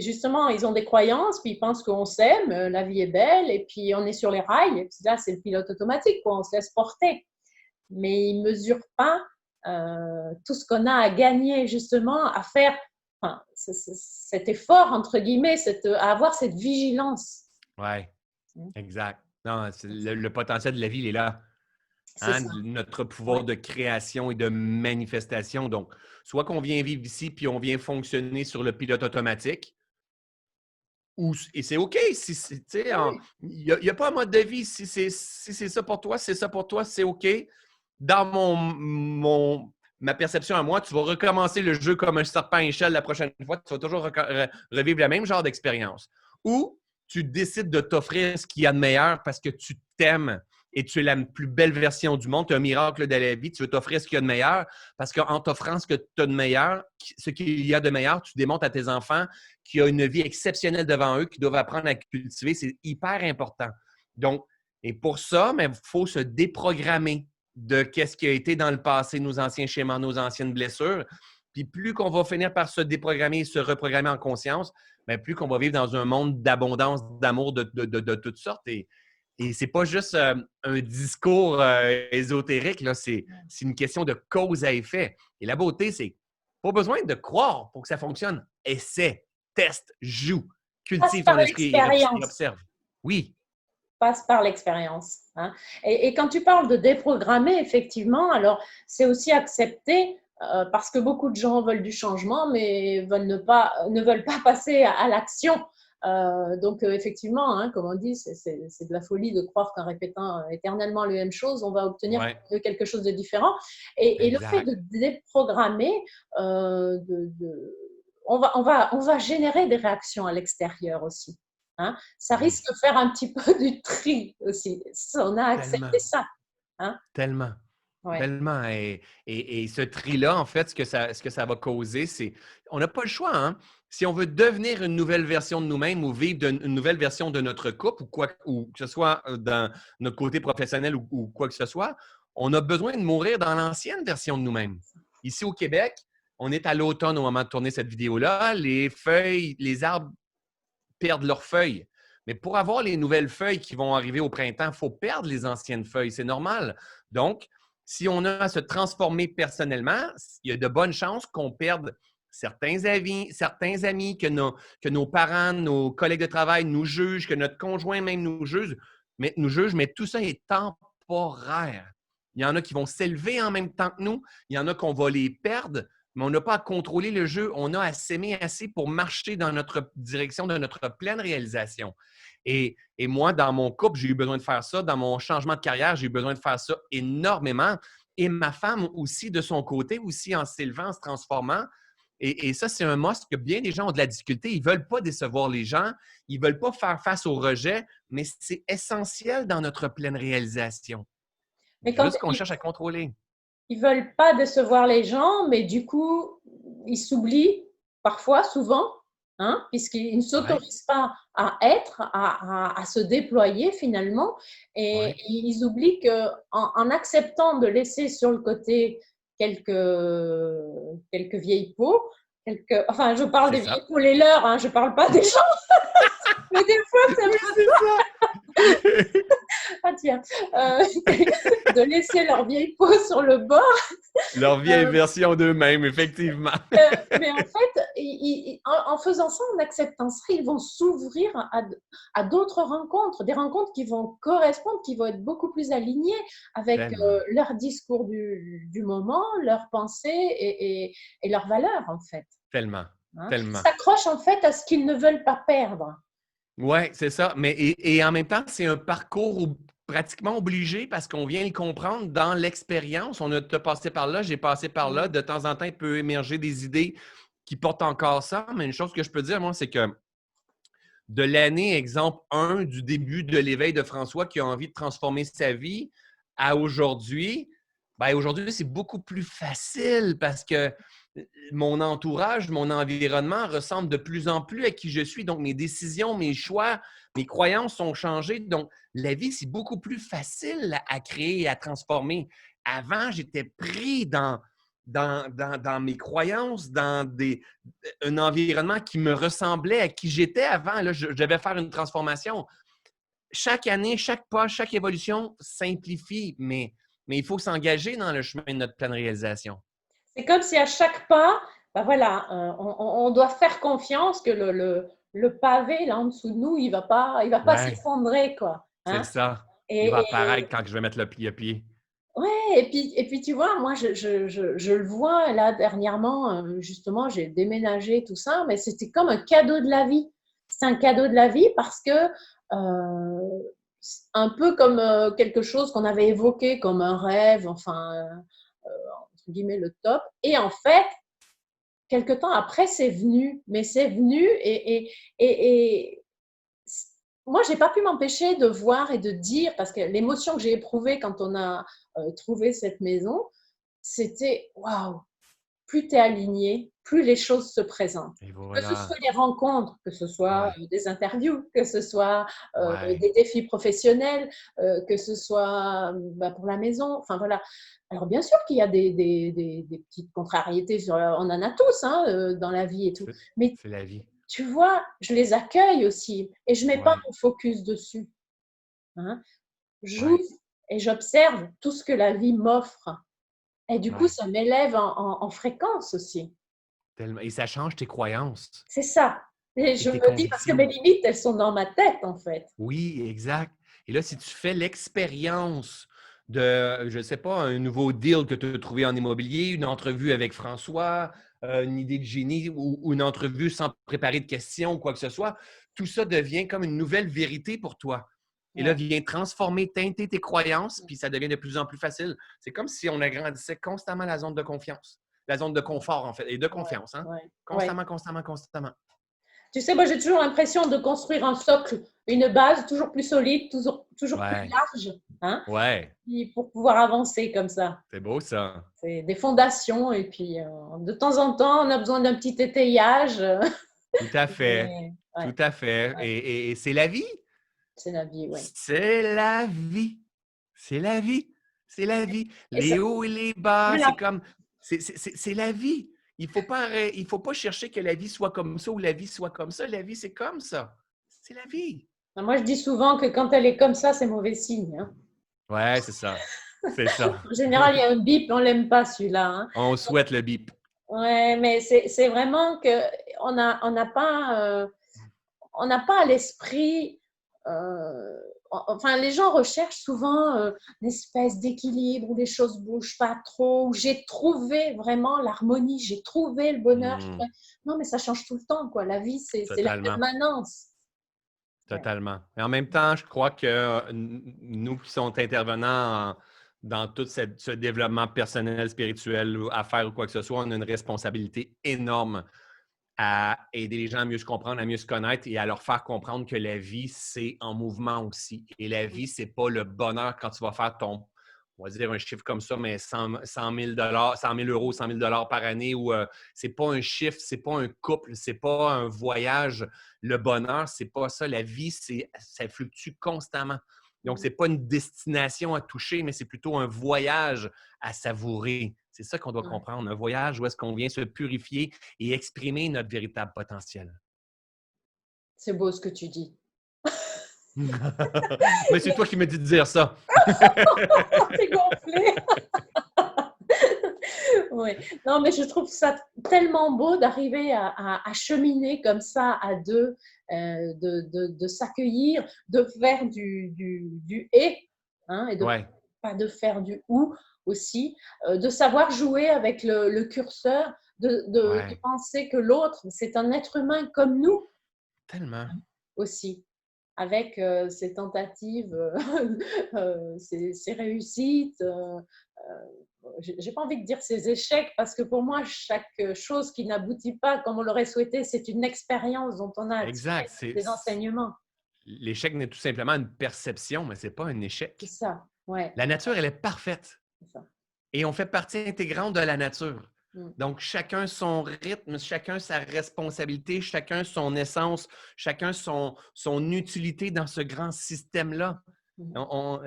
justement, ils ont des croyances, puis ils pensent qu'on s'aime, la vie est belle, et puis on est sur les rails, et puis là, c'est le pilote automatique, quoi, on se laisse porter. Mais ils ne mesurent pas tout ce qu'on a à gagner, justement, à faire cet effort, entre guillemets, à avoir cette vigilance. Oui, exact. Non, le potentiel de la vie, il est là. Notre pouvoir de création et de manifestation. Donc, soit qu'on vient vivre ici puis on vient fonctionner sur le pilote automatique, et c'est OK. Il n'y a pas un mode de vie. Si c'est ça pour toi, c'est ça pour toi, c'est OK. Dans ma perception à moi, tu vas recommencer le jeu comme un serpent à échelle la prochaine fois. Tu vas toujours revivre le même genre d'expérience. Ou tu décides de t'offrir ce qu'il y a de meilleur parce que tu t'aimes et tu es la plus belle version du monde. Tu es un miracle de la vie. Tu veux t'offrir ce qu'il y a de meilleur parce qu'en t'offrant ce que tu as de meilleur, ce qu'il y a de meilleur, tu démontres à tes enfants qu'il y a une vie exceptionnelle devant eux, qu'ils doivent apprendre à cultiver. C'est hyper important. Donc, et pour ça, il faut se déprogrammer de qu'est-ce qui a été dans le passé, nos anciens schémas, nos anciennes blessures. Puis plus qu'on va finir par se déprogrammer et se reprogrammer en conscience, plus qu'on va vivre dans un monde d'abondance, d'amour de toutes sortes. Et Et c'est pas juste un discours ésotérique, là, c'est une question de cause à effet. Et la beauté, c'est pas besoin de croire pour que ça fonctionne. Essaie, teste, joue, Passe cultive par ton esprit et l'expérience. observe. Oui, Passe par l'expérience. Hein. Et quand tu parles de déprogrammer, effectivement, alors c'est aussi accepter, parce que beaucoup de gens veulent du changement, mais ne veulent pas passer à l'action. Donc, effectivement, hein, comme on dit, c'est de la folie de croire qu'en répétant éternellement la même chose, on va obtenir ouais, quelque chose de différent. Et le fait exact. de déprogrammer, on va générer des réactions à l'extérieur aussi. Hein. Ça risque Oui, de faire un petit peu du tri aussi. On a tellement, accepté ça. Hein. tellement. Ouais. Tellement. Et ce tri-là, en fait, ce que ça va causer, c'est. On n'a pas le choix, hein? Si on veut devenir une nouvelle version de nous-mêmes ou vivre une nouvelle version de notre couple ou que ce soit dans notre côté professionnel ou quoi que ce soit, on a besoin de mourir dans l'ancienne version de nous-mêmes. Ici au Québec, on est à l'automne au moment de tourner cette vidéo-là. Les feuilles, les arbres perdent leurs feuilles. Mais pour avoir les nouvelles feuilles qui vont arriver au printemps, il faut perdre les anciennes feuilles. C'est normal. Donc, si on a à se transformer personnellement, il y a de bonnes chances qu'on perde certains amis, que nos parents, nos collègues de travail nous jugent, que notre conjoint même nous juge, mais tout ça est temporaire. Il y en a qui vont s'élever en même temps que nous, il y en a qu'on va les perdre, mais on n'a pas à contrôler le jeu, on a à s'aimer assez pour marcher dans notre direction de notre pleine réalisation. Et moi, dans mon couple, j'ai eu besoin de faire ça. Dans mon changement de carrière, j'ai eu besoin de faire ça énormément. Et ma femme aussi, de son côté, aussi en s'élevant, en se transformant. Et ça, c'est un must que bien des gens ont de la difficulté. Ils ne veulent pas décevoir les gens. Ils ne veulent pas faire face au rejet, mais c'est essentiel dans notre pleine réalisation. Mais quand Juste qu'on cherche à contrôler. ils veulent pas décevoir les gens, mais du coup, ils s'oublient parfois, souvent, hein, puisqu'ils ne Oui, s'autorisent pas à être, à se déployer finalement, et oui, ils oublient que en acceptant de laisser sur le côté quelques, quelques vieilles peaux, enfin, je parle c'est des vieilles ça. peaux, les leurs, hein, je parle pas des gens, mais des fois, ça Oui, c'est ça. ah, tiens, euh, de laisser leur vieille peau sur le bord. Leur vieille Euh, version d'eux-mêmes, effectivement. mais en fait, en faisant ça, en acceptant ça, ils vont s'ouvrir à d'autres rencontres, des rencontres qui vont correspondre, qui vont être beaucoup plus alignées avec Tellement, leur discours du moment, leurs pensées et leurs valeurs, en fait. tellement, Hein. Ils tellement. s'accrochent, en fait, à ce qu'ils ne veulent pas perdre. Oui, c'est ça. Mais et en même temps, c'est un parcours pratiquement obligé parce qu'on vient le comprendre dans l'expérience. On a passé par là, j'ai passé par là. Mm. De temps en temps, il peut émerger des idées qui portent encore ça. Mais une chose que je peux dire, moi, c'est que de l'année, exemple 1 du début de l'éveil de François qui a envie de transformer sa vie à aujourd'hui, ben aujourd'hui, c'est beaucoup plus facile parce que mon entourage, mon environnement ressemble de plus en plus à qui je suis. Donc, mes décisions, mes choix, mes croyances sont changées. Donc, la vie, c'est beaucoup plus facile à créer et à transformer. Avant, j'étais pris dans mes croyances, un environnement qui me ressemblait à qui j'étais avant. Là, je devais faire une transformation. Chaque année, chaque pas, chaque évolution simplifie, mais il faut s'engager dans le chemin de notre pleine réalisation. C'est comme si à chaque pas, ben voilà, on doit faire confiance que le pavé là en dessous de nous, il va pas Ouais, s'effondrer, quoi. c'est Hein. ça. Il va Et, apparaître quand je vais mettre le pied à pied. ouais, et puis tu vois, moi je le vois là dernièrement, justement, j'ai déménagé tout ça, mais c'était comme un cadeau de la vie. C'est un cadeau de la vie parce que un peu comme quelque chose qu'on avait évoqué comme un rêve, enfin, entre guillemets le top. Et en fait, quelque temps après, c'est venu, mais c'est venu et moi, j'ai pas pu m'empêcher de voir et de dire, parce que l'émotion que j'ai éprouvée quand on a trouvé cette maison, c'était waouh, plus tu es aligné, plus les choses se présentent. Et Que ce soit voilà. des rencontres, que ce soit Ouais, des interviews, que ce soit ouais. des défis professionnels, que ce soit bah, pour la maison, enfin voilà. Alors bien sûr qu'il y a des petites contrariétés, on en a tous hein, dans la vie et tout, mais C'est la vie. tu vois, je les accueille aussi et je mets pas Ouais. mon focus dessus. hein. Ouais, J'ouvre et j'observe tout ce que la vie m'offre. Et du coup, ouais. ça m'élève en fréquence aussi. Tellement. Et ça change tes croyances C'est ça. Et et je tes me dis parce que mes convictions. limites, elles sont dans ma tête, en fait. Oui, exact. Et là, si tu fais l'expérience de, je ne sais pas, un nouveau deal que tu as trouvé en immobilier, une entrevue avec François, une idée de génie ou une entrevue sans préparer de questions ou quoi que ce soit, tout ça devient comme une nouvelle vérité pour toi. Et là, Ouais. vient transformer, teinter tes croyances, puis ça devient de plus en plus facile. C'est comme si on agrandissait constamment la zone de confiance, la zone de confort, en fait, et de Ouais, confiance, hein? ouais, ouais. Constamment, constamment, constamment. Tu sais, moi, j'ai toujours l'impression de construire un socle, une base toujours plus solide, toujours plus Ouais, large, hein, ouais, pour pouvoir avancer comme ça. c'est beau ça. C'est des fondations et puis de temps en temps, on a besoin d'un petit étayage. Tout à fait. Mais, Tout ouais, à fait. ouais, Et c'est la vie. c'est la vie, oui. C'est la vie. C'est la vie. C'est la vie. Et ça, Les hauts et les bas, c'est voilà. comme. C'est la vie. Il faut pas chercher que la vie soit comme ça ou la vie soit comme ça. La vie, c'est comme ça. C'est la vie. Moi, je dis souvent que quand elle est comme ça, c'est mauvais signe, hein. Ouais, c'est ça. C'est ça. En général, il y a un bip, on l'aime pas celui-là, hein. On souhaite le bip. Ouais, mais c'est vraiment que on n'a pas on n'a pas à l'esprit. Enfin, les gens recherchent souvent une espèce d'équilibre où les choses bougent pas trop, où j'ai trouvé vraiment l'harmonie, j'ai trouvé le bonheur. Hmm, Non, mais ça change tout le temps, quoi. La vie, c'est la totalement. permanence. Ouais. Totalement. Et en même temps, je crois que nous qui sommes intervenants dans tout ce développement personnel, spirituel, ou affaires ou quoi que ce soit, on a une responsabilité énorme à aider les gens à mieux se comprendre, à mieux se connaître et à leur faire comprendre que la vie, c'est en mouvement aussi. Et la vie, c'est pas le bonheur quand tu vas faire ton, on va dire un chiffre comme ça, mais 100 000 100 000 euros, 100 000 par année, ou c'est pas un chiffre, c'est pas un couple, c'est pas un voyage. Le bonheur, c'est pas ça. La vie, ça fluctue constamment. Donc, c'est pas une destination à toucher, mais c'est plutôt un voyage à savourer. C'est ça qu'on doit Ouais. comprendre. Un voyage où est-ce qu'on vient se purifier et exprimer notre véritable potentiel. C'est beau ce que tu dis. Mais c'est toi qui me dis de dire ça. T'es gonflé. Ouais. Non, mais je trouve ça tellement beau d'arriver à cheminer comme ça à deux, de s'accueillir, de faire du et, hein, et de Ouais, pas de faire du ou aussi, de savoir jouer avec le curseur, de ouais, penser que l'autre, c'est un être humain comme nous tellement. aussi, avec ses tentatives, ses réussites. J'ai pas envie de dire ses échecs parce que pour moi, chaque chose qui n'aboutit pas comme on l'aurait souhaité, c'est une expérience dont on a à tirer Exact. des enseignements. L'échec n'est tout simplement une perception, mais ce n'est pas un C'est échec. ça, ouais, La nature, elle est parfaite. c'est ça. Et on fait partie intégrante de la nature. Mm. Donc, chacun son rythme, chacun sa responsabilité, chacun son essence, chacun son utilité dans ce grand système-là. Mm. En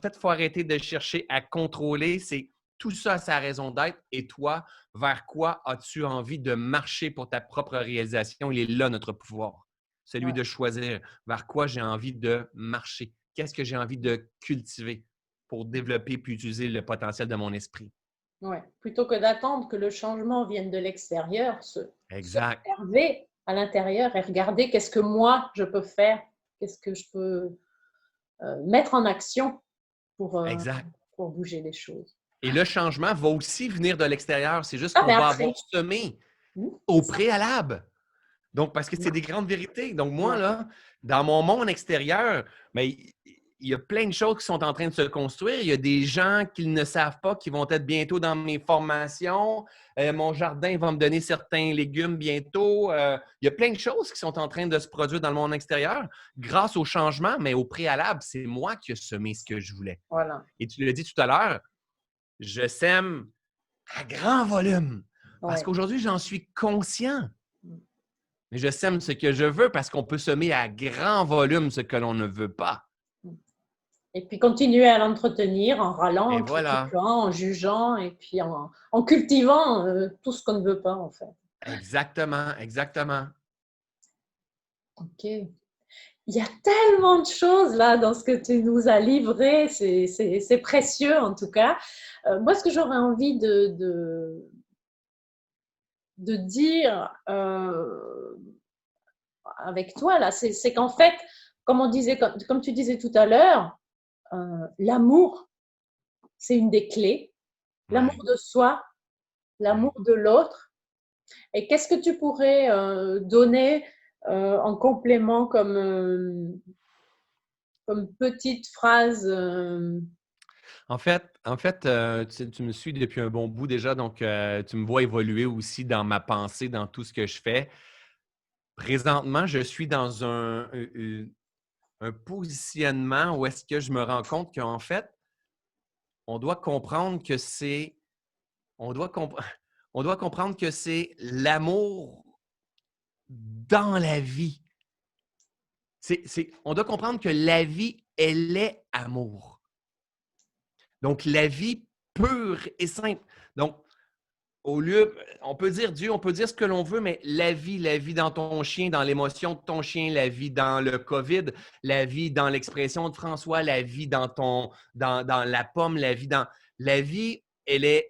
fait, il faut arrêter de chercher à contrôler. C'est tout ça a sa raison d'être. Et toi, vers quoi as-tu envie de marcher pour ta propre réalisation? Il est là notre pouvoir, celui Ouais, de choisir vers quoi j'ai envie de marcher. Qu'est-ce que j'ai envie de cultiver pour développer puis utiliser le potentiel de mon esprit? ouais. Plutôt que d'attendre que le changement vienne de l'extérieur, Exact, s'observer à l'intérieur et regarder qu'est-ce que moi je peux faire, qu'est-ce que je peux mettre en action pour, euh, exact. pour bouger les choses. Et le changement va aussi venir de l'extérieur. C'est juste Ah, qu'on mais va après, avoir semé c'est au ça. préalable. Donc, parce que c'est des grandes vérités. Donc, moi, Ouais, là, dans mon monde extérieur, mais il y a plein de choses qui sont en train de se construire. Il y a des gens qui ne savent pas qui vont être bientôt dans mes formations. Mon jardin va me donner certains légumes bientôt. Il y a plein de choses qui sont en train de se produire dans le monde extérieur grâce au changement, mais au préalable, c'est moi qui ai semé ce que je voulais. voilà. Et tu l'as dit tout à l'heure, je sème à grand volume parce Ouais. qu'aujourd'hui, j'en suis conscient. Mais je sème ce que je veux parce qu'on peut semer à grand volume ce que l'on ne veut pas. Et puis continuer à l'entretenir en râlant, Et en voilà. critiquant, en jugeant et puis en cultivant tout ce qu'on ne veut pas en fait. Exactement, exactement. Ok. il y a tellement de choses là dans ce que tu nous as livré, c'est précieux en tout cas. Moi, ce que j'aurais envie de dire avec toi là, c'est qu'en fait, comme on disait, comme tu disais tout à l'heure, l'amour, c'est une des clés. L'amour Ouais. de soi, Ouais. l'amour de l'autre. Et qu'est-ce que tu pourrais donner en complément comme petite phrase En fait, tu me suis depuis un bon bout déjà, donc tu me vois évoluer aussi dans ma pensée, dans tout ce que je fais. Présentement, je suis dans un positionnement où est-ce que je me rends compte qu'en fait, on doit comprendre que c'est on doit, comp- on doit comprendre que c'est l'amour dans la vie. On doit comprendre que la vie, elle est amour. Donc, la vie pure et simple. Donc, au lieu, on peut dire Dieu, on peut dire ce que l'on veut, mais la vie dans ton chien, dans l'émotion de ton chien, la vie dans le COVID, la vie dans l'expression de François, la vie dans la pomme, la vie, elle est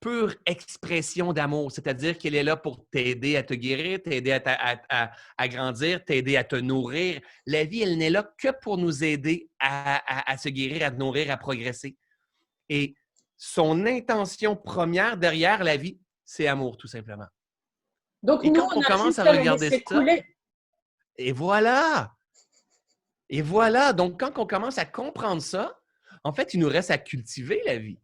pure expression d'amour, c'est-à-dire qu'elle est là pour t'aider à te guérir, t'aider à grandir, t'aider à te nourrir. La vie, elle n'est là que pour nous aider à se guérir, à te nourrir, à progresser. Et son intention première derrière la vie, c'est amour, tout simplement. Donc Et nous, quand on on a commence juste à à le regarder laisser ça, couler. et voilà! Et voilà! Donc, quand on commence à comprendre ça, en fait, il nous reste à cultiver la vie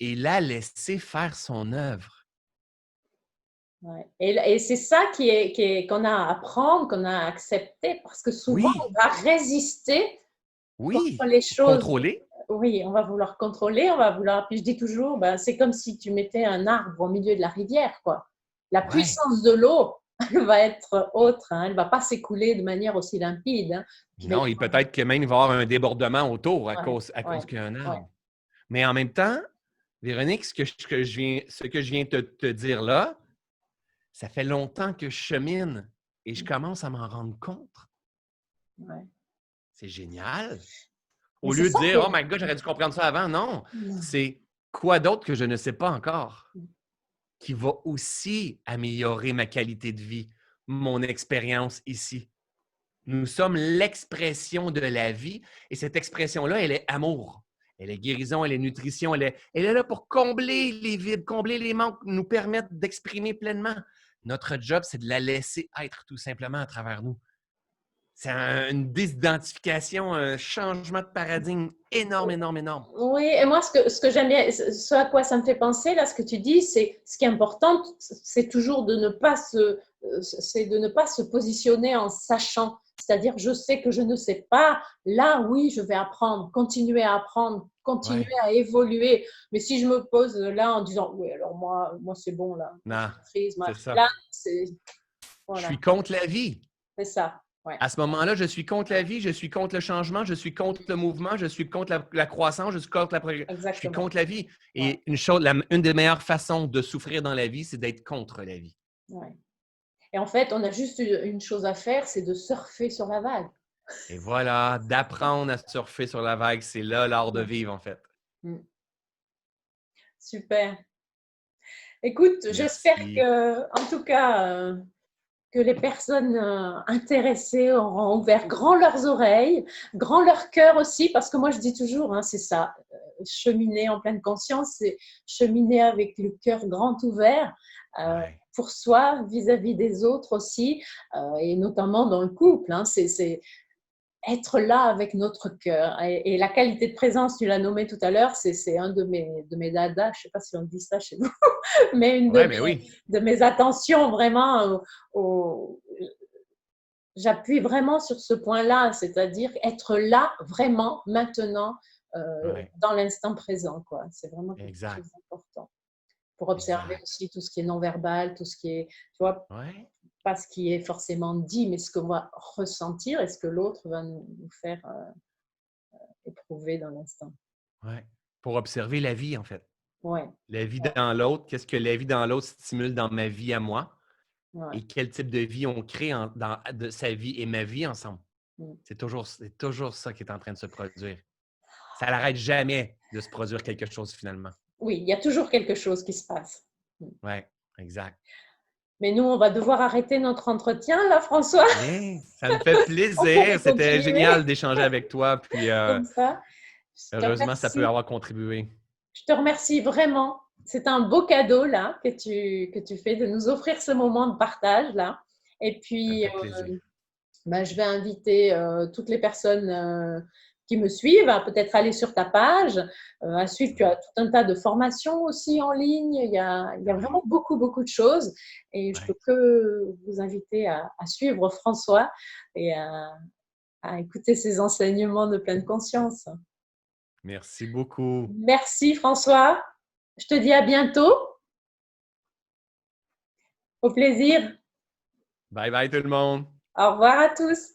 et la laisser faire son œuvre. Ouais. Et c'est ça qu'on a à apprendre, qu'on a à accepter, parce que souvent, on Oui, va résister contre oui, les choses. contrôler. Oui, on va vouloir contrôler, on va vouloir. Puis je dis toujours, ben, c'est comme si tu mettais un arbre au milieu de la rivière, quoi. La Ouais. puissance de l'eau, elle va être autre, hein. Elle ne va pas s'écouler de manière aussi limpide, hein. Mais Non, et peut-être que même il va y avoir un débordement autour ouais, à ouais, cause qu'il y a un ouais. arbre. Mais en même temps, Véronique, ce que je viens de te dire là, ça fait longtemps que je chemine et je commence à m'en rendre compte. Ouais. C'est génial. Mais Au c'est lieu de ça qui dire, oh est. my God, j'aurais dû comprendre ça avant. Non, c'est quoi d'autre que je ne sais pas encore qui va aussi améliorer ma qualité de vie, mon expérience ici. Nous sommes l'expression de la vie et cette expression-là, elle est amour. Elle est guérison, elle est nutrition, elle est là pour combler les vides, combler les manques, nous permettre d'exprimer pleinement. Notre job, c'est de la laisser être tout simplement à travers nous. C'est une désidentification, un changement de paradigme énorme, énorme, énorme. Oui, et moi, ce que j'aime bien, ce à quoi ça me fait penser, là, ce que tu dis, c'est ce qui est important, c'est toujours c'est de ne pas se positionner en sachant. C'est-à-dire, je sais que je ne sais pas. Là, oui, je vais apprendre, continuer Ouais. à évoluer. Mais si je me pose là en disant, oui, alors moi c'est bon, là, moi, je Non, maîtrise, c'est ça. là, c'est, Je voilà, suis contre la vie. c'est ça. Ouais, À ce moment-là, je suis contre la vie, je suis contre le changement, je suis contre le mouvement, je suis contre la croissance, je suis contre je suis exactement. contre la vie. Ouais, Et une des meilleures façons de souffrir dans la vie, c'est d'être contre la vie. ouais. Et en fait, on a juste une chose à faire, c'est de surfer sur la vague. Et voilà, d'apprendre à surfer sur la vague, c'est là l'art de Ouais. vivre, en fait. Mm. Super. Écoute, j'espère Merci. que, en tout cas, que les personnes intéressées auront ouvert grand leurs oreilles, grand leur cœur aussi, parce que moi je dis toujours, hein, c'est ça, cheminer en pleine conscience, c'est cheminer avec le cœur grand ouvert Ouais, pour soi, vis-à-vis des autres aussi, et notamment dans le couple. Hein, c'est être là avec notre cœur. Et la qualité de présence, tu l'as nommé tout à l'heure, c'est un de mes dadas, je ne sais pas si on dit ça chez nous, mais une ouais, mais oui, de mes attentions vraiment j'appuie vraiment sur ce point-là, c'est-à-dire être là vraiment maintenant ouais, dans l'instant présent, quoi. C'est vraiment quelque chose exact, d'important pour observer exact. aussi tout ce qui est non-verbal, tout ce qui est, tu vois, Ouais, pas ce qui est forcément dit, mais ce qu'on va ressentir et ce que l'autre va nous faire éprouver dans l'instant. ouais. Pour observer la vie, en fait. Ouais, La vie dans l'autre, qu'est-ce que la vie dans l'autre stimule dans ma vie à moi ouais. et quel type de vie on crée dans de sa vie et ma vie ensemble. C'est toujours ça qui est en train de se produire. Ça n'arrête jamais de se produire quelque chose finalement. Oui, il y a toujours quelque chose qui se passe. Oui, exact. Mais nous, on va devoir arrêter notre entretien, là, François. Bien, ça me fait On plaisir. pourrait C'était continuer génial d'échanger avec toi. Puis comme ça. Je te heureusement, ça peut remercie. avoir contribué. Je te remercie vraiment. C'est un beau cadeau, là, que tu fais de nous offrir ce moment de partage, là. Et Ça me puis, fait plaisir. je vais inviter toutes les personnes qui me suivent à peut-être aller sur ta page, à suivre. Tu as tout un tas de formations aussi en ligne. Il y a Oui, vraiment beaucoup, beaucoup de choses. Et je oui. peux que vous inviter à suivre François et à écouter ses enseignements de pleine conscience. Merci beaucoup. Merci François. Je te dis à bientôt. Au plaisir. Bye bye tout le monde. Au revoir à tous.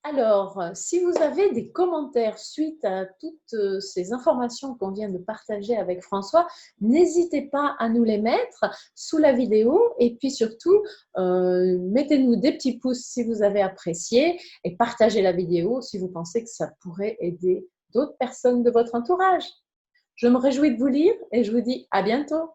Alors, si vous avez des commentaires suite à toutes ces informations qu'on vient de partager avec François, n'hésitez pas à nous les mettre sous la vidéo et puis surtout, mettez-nous des petits pouces si vous avez apprécié et partagez la vidéo si vous pensez que ça pourrait aider d'autres personnes de votre entourage. Je me réjouis de vous lire et je vous dis à bientôt.